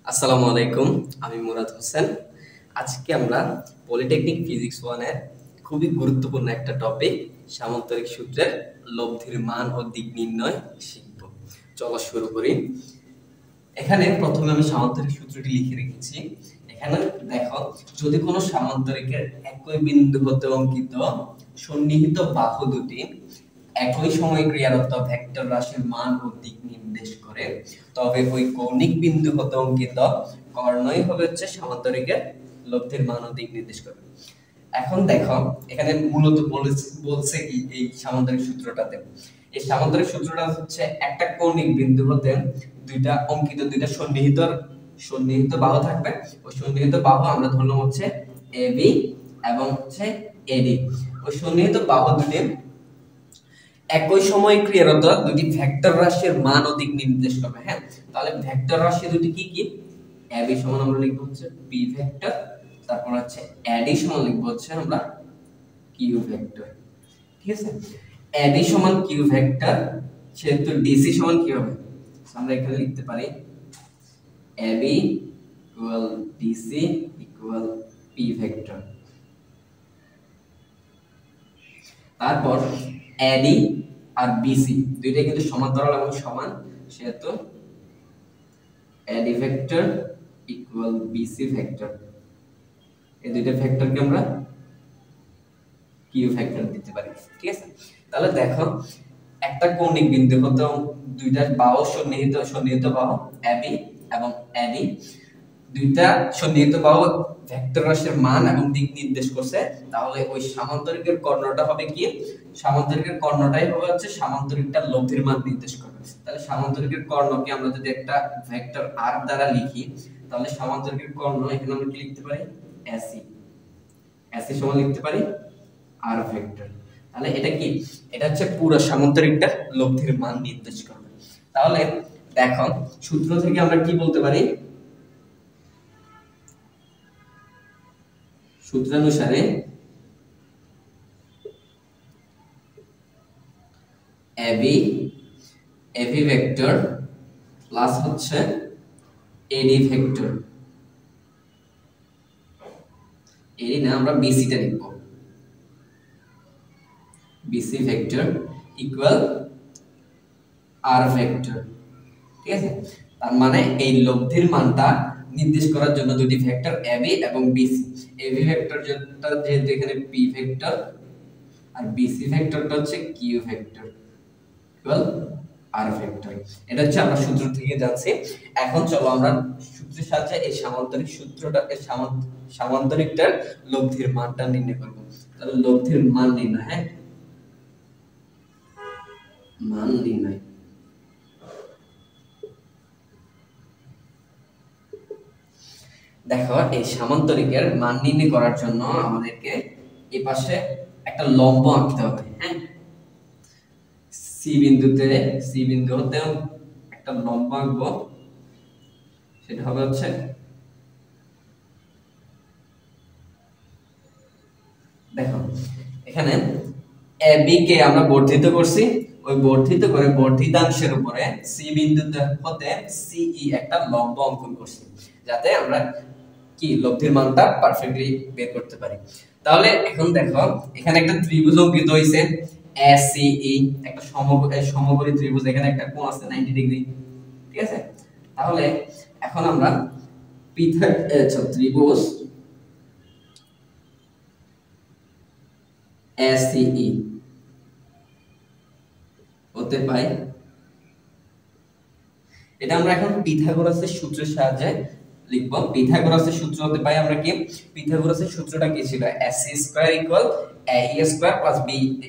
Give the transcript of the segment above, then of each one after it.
আসসালামু আলাইকুম। আমি মুরাদ হোসেন। আজকে আমরা পলিটেকনিক ফিজিক্স 1 এর খুবই গুরুত্বপূর্ণ একটা টপিক সামান্তরিক সূত্রের লব্ধির মান ও দিক নির্ণয় শিখব। চলো শুরু করি। এখানে প্রথমে আমি সামান্তরিক সূত্রটি লিখে রেখেছি। এখানে দেখো, যদি কোনো সামান্তরিকের একই বিন্দু হতে অঙ্কিত সন্নিহিত বাহু দুটি একই সময় ক্রিয়ারত ভেক্টর রাশির মান ও দিক নির্দেশ করে, তবে ওই কৌণিক বিন্দু হতে অঙ্কিত কর্ণই হবে সামান্তরিকের লব্ধির মান ও দিক নির্দেশ করে। এখন দেখো, এখানে মূলত বলছে কি এই সামান্তরিক সূত্রটাতে, এই সামান্তরিক সূত্রটা একটা কৌণিক বিন্দু হতে দুইটা সন্নিহিত বাহু থাকবে। ওই সন্নিহিত বাহু আমরা ধরলাম এবি এবং এডি। ওই সন্নিহিত বাহু দুটি একই সময় ক্রিয়ারত দুটি ভেক্টর রাশির মান ও দিক নির্দেশ করবে। হ্যাঁ, তাহলে ভেক্টর রাশি দুটি কি কি? এবি সমান আমরা লিখব পি ভেক্টর, তারপর এডি সমান লিখব আমরা কিউ ভেক্টর। ঠিক আছে, এবি সমান কিউ ভেক্টর, সেহেতু ডিসি সমান কি হবে? আমরা এখানে লিখতে পারি AB equal DC equal P vector. তারপর এডি আর বিসি দুইটা কিন্তু সমান্তরাল এবং সমান, সেহেতু AD vector equal BC vector. এই দুইটা ভেক্টরকে আমরা কিউ ভেক্টর দিতে পারি। ঠিক আছে, তাহলে দেখো, একটা কৌণিক বিন্দু হতে দুইটা বাহু সন্নিহিত বাহু এবি এবং এডি, দুইটা সন্নিহিত বাহু ভেক্টর রাশির মান এবং দিক নির্দেশ করছে। তাহলে ওই সামান্তরিকের কর্ণটা হবে কি? সামান্তরিকের কর্ণটাই হবে সামান্তরিকটার লব্ধির মান নির্দেশ করবে। তাহলে সামান্তরিকের কর্ণকে আমরা যদি একটা ভেক্টর আর দ্বারা লিখি, তাহলে সামান্তরিকের কর্ণ এখানে আমরা কি লিখতে পারি? এসি। এসি সমান লিখতে পারি আর ভেক্টর। তাহলে এটা কি? এটা পুরো সামান্তরিকটার লব্ধির মান নির্দেশ করবে। তাহলে দেখো, সূত্র থেকে আমরা কি বলতে পারি? সূত্রানুসারে AB vector plus AD vector, AD না, আমরা বিসিটা লিখব, বিসি ভেক্টর ইকুয়াল আর ভেক্টর। ঠিক আছে, তার মানে এই লব্ধির মানটা নির্দেশ করার জন্য দুটি ভেক্টর এবি এবং বিসি, এবি ভেক্টর যেটা যেহেতু এখানে পি ভেক্টর আর বিসি ভেক্টরটা কিউ ভেক্টর ইকুয়াল আর ভেক্টর। এটা আমরা সূত্র থেকে জানছি। এখন চলো আমরা সূত্রের সাহায্যে এই সামান্তরিকটার লব্ধির মানটা নির্ণয় করব। তাহলে লব্ধির মান নির্ণয়, হ্যাঁ, মান নির্ণয়। দেখো, এই সামান্তরিকের মান নির্ণয় করার জন্য আমাদেরকে এই পাশে একটা লম্ব আঁকতে হবে। হ্যাঁ, সি বিন্দু হতে একটা লম্ব আঁকবো। সেটা হবে দেখো, এখানে এবি কে আমরা বর্ধিত করছি, ওই বর্ধিতাংশের উপরে সি বিন্দুতে হতে সিই একটা লম্ব অঙ্কন করছি, যাতে আমরা কি লব্ধির মানটা পারফেক্টলি বের করতে পারি। তাহলে এখন দেখো, এখানে একটা ত্রিভুজ অঙ্কিত হইছে এসিই, একটা সমকোণী ত্রিভুজ, এখানে একটা কোণ আছে 90 ডিগ্রি। ঠিক আছে, তাহলে এখন আমরা ত্রিভুজ এসিই হতে পাই, এটা আমরা এখন পিথাগোরাসের সূত্রের সাহায্যে লিখব। পিথাগোরাসের সূত্র হতে পাই আমরা কি? পিথাগোরাসের সূত্রটা কি ছিল? ac square equal ae square plus bec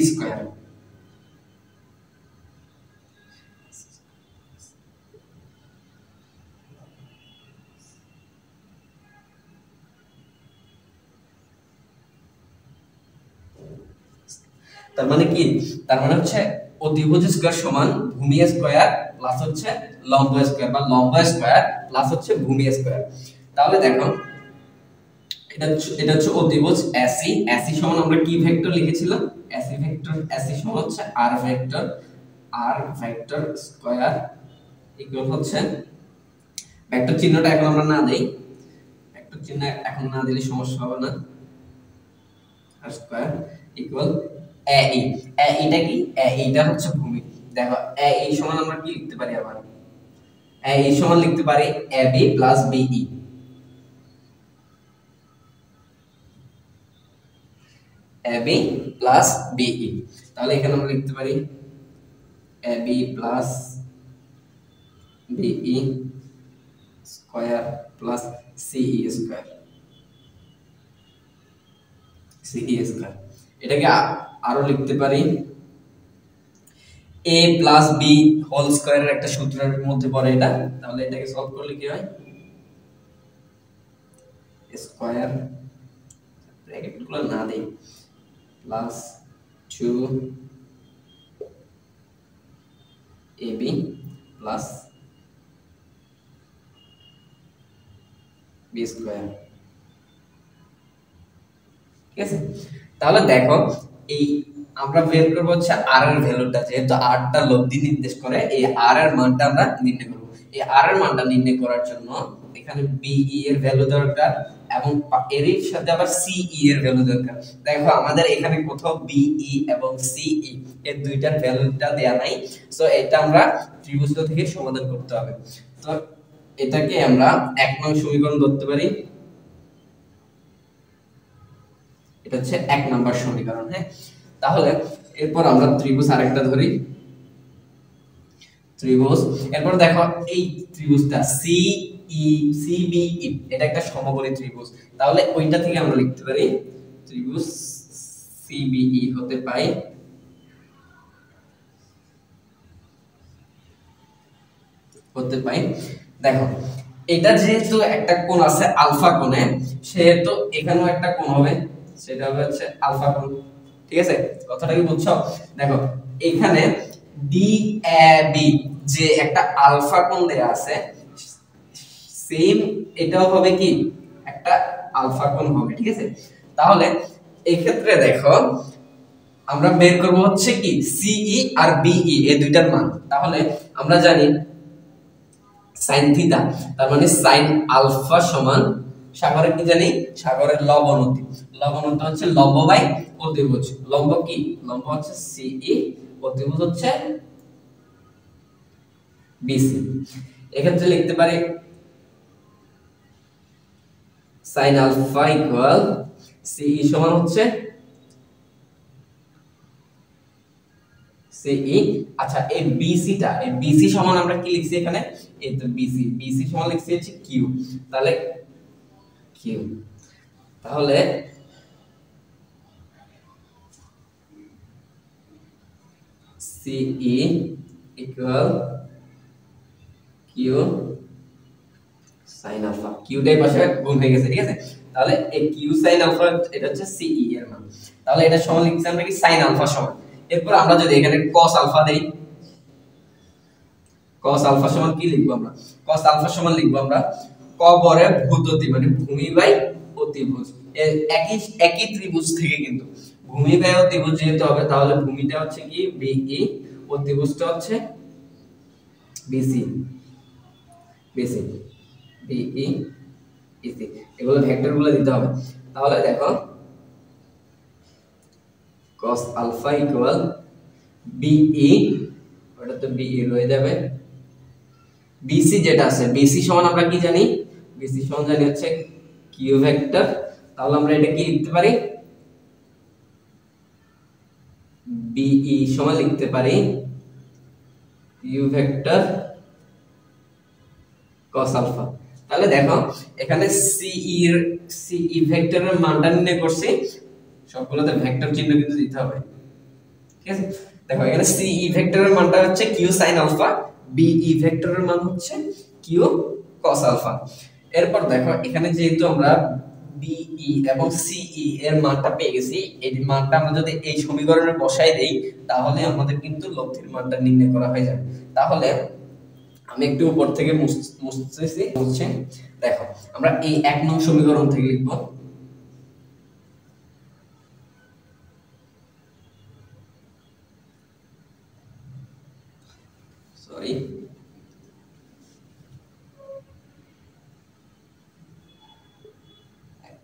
square. তার মানে কি? তার মানে অতিভুজ স্কয়ার সমান ভূমি স্কয়ার প্লাস লম্ব স্কয়ার, বা লম্ব স্কয়ার প্লাস ভূমি স্কয়ার। তাহলে দেখো, এটা অতিভুজ এসি, এসি সমান আমরা কি ভেক্টর লিখেছিলাম? এসি ভেক্টর, এসি সমান আর ভেক্টর স্কয়ার ইকুয়াল ভেক্টর চিহ্নটা এখন আমরা না দেই, ভেক্টর চিহ্ন এখন না দিলে সমস্যা হবে না। আর স্কয়ার ইকুয়াল এ ই, এটা কি, এটা হচ্ছে ভূমি। দেখো সমান আমরা কি লিখতে পারি, আবার সমান লিখতে পারি A B plus BE, A B plus BE. তাহলে এখানে আমরা লিখতে পারি A B plus BE square plus CE square, এটাকে আরো লিখতে পারি a প্লাস b হোল স্কয়ারের একটা সূত্রের মধ্যে পড়ে এটা। তাহলে এটাকে সলভ করলে কি হয়, স্কয়ার ব্র্যাকেট গুলো না দেই plus 2ab plus b square. ঠিক আছে, তাহলে দেখো এই আমরা বের করব হচ্ছে r এর ভ্যালুটা, যেহেতু r টা লব্ধি নির্দেশ করে, এই r এর মানটা আমরা নির্ণয় করব। এই r এর মানটা নির্ণয় করার জন্য এখানে be এর ভ্যালু দরকার এবং এর সাথে আবার ce এর ভ্যালু দরকার। দেখো আমাদের এখানে কোথাও be এবং ce এর দুইটার ভ্যালুটা দেয়া নাই, সো এটা আমরা ত্রিভুজ থেকে সমাধান করতে হবে। তো এটাকে আমরা 1 নং সমীকরণ ধরতে পারি, এটা হচ্ছে 1 নাম্বার সমীকরণ। হ্যাঁ, তাহলে এরপর আমরা ত্রিভুজ আরেকটা ধরি, ত্রিভুজ। এরপর দেখো এই ত্রিভুজটা CBE, এটা একটা সমকোণী ত্রিভুজ। তাহলে ওইটা থেকে আমরা লিখতে পারি ত্রিভুজ CBE হতে পাই দেখো এটা যেহেতু একটা কোণ আছে আলফা কোণে, সেহেতু এখানেও একটা কোণ হবে, সেটা হবে হচ্ছে আলফা কোণ। ঠিক আছে, কথাটা কি বুঝছো? দেখো এখানে DAB যে একটা আলফা কোণ দেয়া আছে, সেম এটাও হবে কি একটা আলফা কোণ হবে। ঠিক আছে, তাহলে এই ক্ষেত্রে দেখো আমরা বের করব হচ্ছে কি CE আর BE এই দুইটার মান। তাহলে আমরা জানি sin থিটা, তার মানে sin আলফা সমান সাগরের কি জানি, সাগরের লবণতি। লবণতি হচ্ছে লম্ব বাই অতিভুজ। লম্ব কি, লম্ব হচ্ছে CE, অতিভুজ হচ্ছে BC। এক্ষেত্রে লিখতে পারি sin আলফা ইকুয়াল CE সমান হচ্ছে CE। আচ্ছা এই BC টা, এই BC সমান আমরা কি লিখছি এখানে, এই তো BC সমান লিখছি হচ্ছে Q। তাহলে Q, তাহলে CE ইকুয়াল Q sin আলফা, কিউটাই পাশে গুণ হয়ে গেছে। ঠিক আছে, তাহলে এই Q sin আলফা এটা হচ্ছে CE এর মান। তাহলে এটা সমান লিখছি আমরা কি sin আলফা সমান। এরপর আমরা যদি এখানে cos আলফা দেই, cos আলফা সমান কি লিখবো আমরা, cos আলফা সমান লিখবো আমরা ক বরে ভূততি, মানে ভূমি বাই অতিভুজ। একই একই ত্রিভুজ থেকে কিন্তু ভূমি বাই অতিভুজ যেহেতু হবে, তাহলে ভূমিটা হচ্ছে কি BE, অতিভুজটা হচ্ছে BC, BC BE EC, এগুলো ভেক্টরগুলো দিতে হবে। তাহলে দেখো cos আলফা ইকুয়াল BE, ওটা তো BE রয়ে যাবে, BC যেটা আছে BC সমান আমরা কি জানি, BC সমান জানি হচ্ছে Q ভেক্টর। তাহলে আমরা এটা কি লিখতে পারি, BE সমান লিখতে পারি Q ভেক্টর cos আলফা। তাহলে দেখো এখানে CE ভেক্টরের মানটা নির্ণয় করছি, সবগুলোতে ভেক্টর চিহ্ন কিন্তু দিতে হবে। ঠিক আছে, দেখো এখানে CE ভেক্টরের মানটা হচ্ছে Q sin আলফা, BE ভেক্টরের মান হচ্ছে Q cos আলফা। এরপর দেখো এখানে যেহেতু আমরা BE এবং CE এর মানটা পেয়ে গেছি, এই মানটা আমরা যদি এই সমীকরণে বসাই দেই, তাহলে আমাদের কিন্তু লব্ধির মানটা নির্ণয় করা হয়ে যাবে। তাহলে আমি একটু উপর থেকে মুছছি। দেখো আমরা এই 1 নং সমীকরণ থেকে লিখব, সরি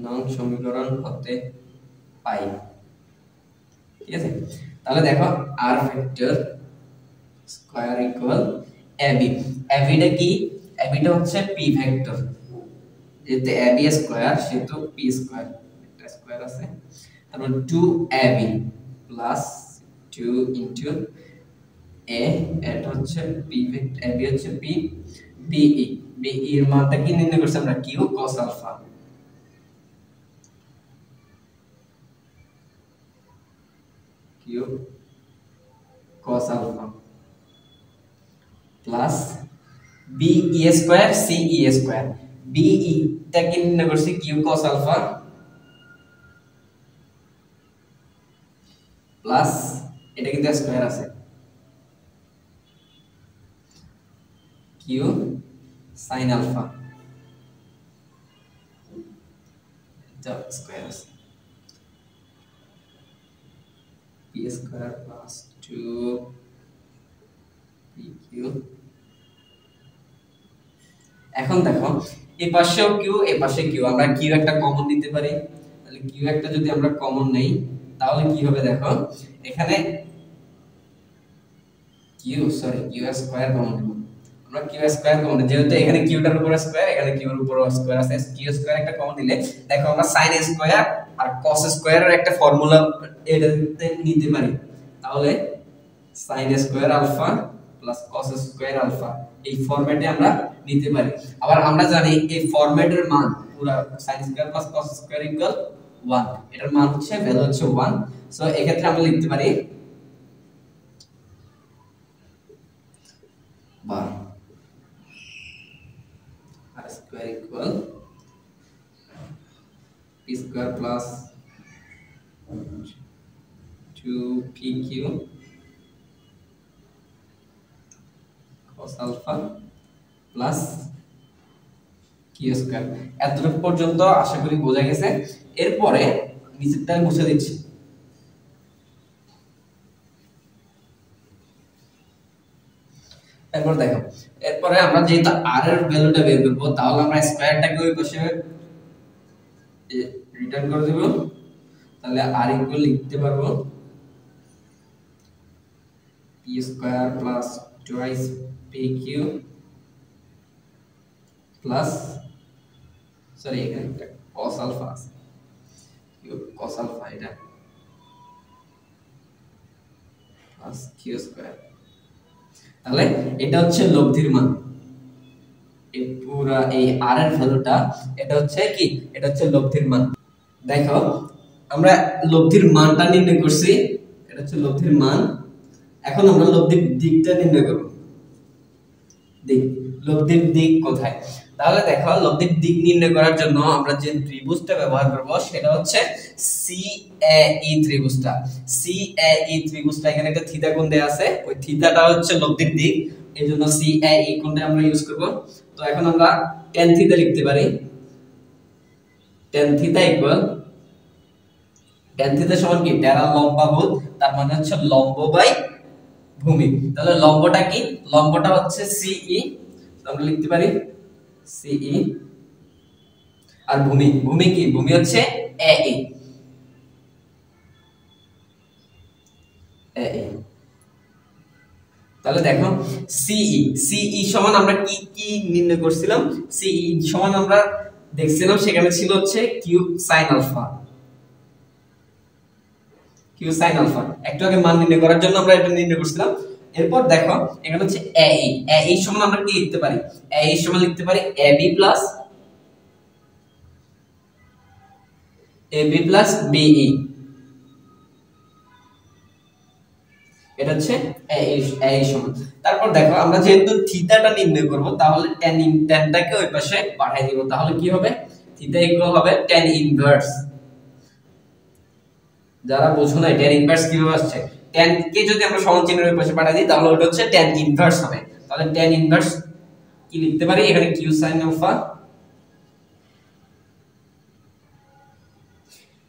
নং সমীকরণ হতে পাই। ঠিক আছে, তাহলে দেখো r vector square equal ab। ab টা কি? ab টা হচ্ছে p ভেক্টর, যেহেতু ab স্কয়ার সেহেতু p স্কয়ার, একটা স্কয়ার আছে, তারপর 2ab প্লাস 2 ইনটু a, এটা হচ্ছে p ভেক্টর, ab হচ্ছে p, be, be এর মানটা কি নির্ণয় করছি আমরা? q cos alpha, q cos alpha plus be square c square, be টা কি নির্ণয় করছি? q cos আলফা প্লাস এটা কিন্তু স্কয়ার আছে, q sin আলফা, এটা স্কয়ার আছে, p স্কয়ার প্লাস 2pq। এখন দেখো এই পাশেও q, এই পাশে q, আমরা q একটা কমন নিতে পারি, তাহলে q একটা যদি আমরা কমন নেই তাহলে কি হবে? দেখো এখানে q স্কয়ার কমন নেব আমরা, q স্কয়ার কমন, যেহেতু এখানে q টার উপর স্কয়ার, এখানে q এর উপর স্কয়ার আছে, q স্কয়ার একটা কমন নিলে দেখো আমরা sin স্কয়ার আর cos স্কয়ারের একটা ফর্মুলা এটাতে নিতে পারি, তাহলে sin square alpha plus cos square alpha এই ফরম্যাটে আমরা নিতে পারি। আবার আমরা জানি এই ফরম্যাটের মান পুরো sin square plus cos square equal 1, এটার মান হচ্ছে ভ্যালু হচ্ছে 1। সো এই ক্ষেত্রে আমরা লিখতে পারি বা r square equal p square plus 2pq cos alpha plus q square. এতটুকু পর্যন্ত আশা করি বোঝা গেছে। এরপরে নিচেরটা মুছে দিচ্ছি। এরপর দেখো, এরপরে আমরা যেহেতু r এর ভ্যালুটা বের করব, তাহলে আমরা স্কয়ারটাকে ওই পাশে রিটার্ন করে দেব, তাহলে r ইকুয়াল লিখতে পারবো p square plus twice pq plus, sorry এখানে একটা cos আলফা আছে, cos আলফা এটা প্লাস q স্কয়ার। তাহলে এটা হচ্ছে লব্ধির মান, এই পুরো এই r এর ভ্যালুটা এটা হচ্ছে কি? এটা হচ্ছে লব্ধির মান। দেখো আমরা লব্ধির মানটা নির্ণয় করছি, এটা হচ্ছে লব্ধির মান। এখন আমরা লব্ধির দিকটা নির্ণয় করব। দিক, লব্ধির দিক কোথায়? তাহলে দেখো লব্ধির দিক নির্ণয় করার জন্য আমরা যে ত্রিভুজটা ব্যবহার করব সেটা হচ্ছে CAE ত্রিভুজটা। CAE ত্রিভুজটা এখানে একটা থিটা কোণ দেয়া আছে, ওই থিটাটা হচ্ছে লব্ধির দিক, এজন্য CAE কোণটা আমরা ইউজ করব। তো এখন আমরা tan থিটা লিখতে পারি, tan theta equal, tan theta সমান কি? tan আর লম্বা ভুজ, তার মানে হচ্ছে লম্ব বাই ভূমি। তাহলে লম্বটা কি? লম্বটা হচ্ছে CE, আমরা লিখতে পারি CE, আর ভূমি, ভূমি কি? ভূমি হচ্ছে AE। তাহলে দেখো CE সমান আমরা কি কি নির্ণয় করছিলাম? CE সমান আমরা দেখছিলাম সেখানে ছিল হচ্ছে q sin alpha, q sin alpha. একটু আগে মান নির্ণয় করার জন্য আমরা এটা নির্ণয় করছিলাম। এরপর দেখো এখানে হচ্ছে AE সমান আমরা কি লিখতে পারি? AE সমান লিখতে পারি AB প্লাস BE, এটা হচ্ছে AE সমান। তারপর দেখো আমরা যেহেতু থিটাটা নির্ণয় করব, তাহলে tanটাকে ওই পাশে পাঠিয়ে দিব, তাহলে কি হবে? থিটা ইকুয়াল হবে tan ইনভার্স। যারা বোঝো না tan ইনভার্স কিভাবে আসছে, tan কে যদি আমরা সমান চিহ্নের ওই পাশে পাঠিয়ে দিই তাহলে ওটা হচ্ছে tan ইনভার্স হবে। তাহলে tan ইনভার্স কি লিখতে পারি? এখানে q sin আলফা,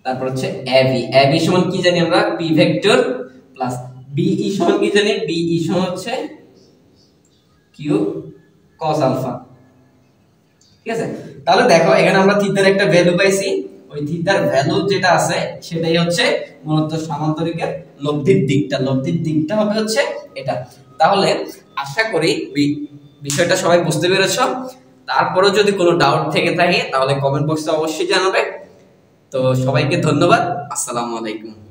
তারপর হচ্ছে AB সমান কি জানি আমরা? p ভেক্টর প্লাস BE সমান কি জানি? BE সমান হচ্ছে q cos আলফা। ঠিক আছে, তাহলে দেখো এখানে আমরা থিটার একটা ভ্যালু পাইছি, ওই থিটার ভ্যালু যেটা আছে সেটাই হচ্ছে মূলত সামান্তরিকের লব্ধির দিকটা হবে হচ্ছে এটা। তাহলে আশা করি বিষয়টা সবাই বুঝতে পেরেছো। তারপরেও যদি কোনো ডাউট থেকে থাকে তাহলে কমেন্ট বক্সে অবশ্যই জানাবে। তো সবাইকে ধন্যবাদ। আসসালামু আলাইকুম।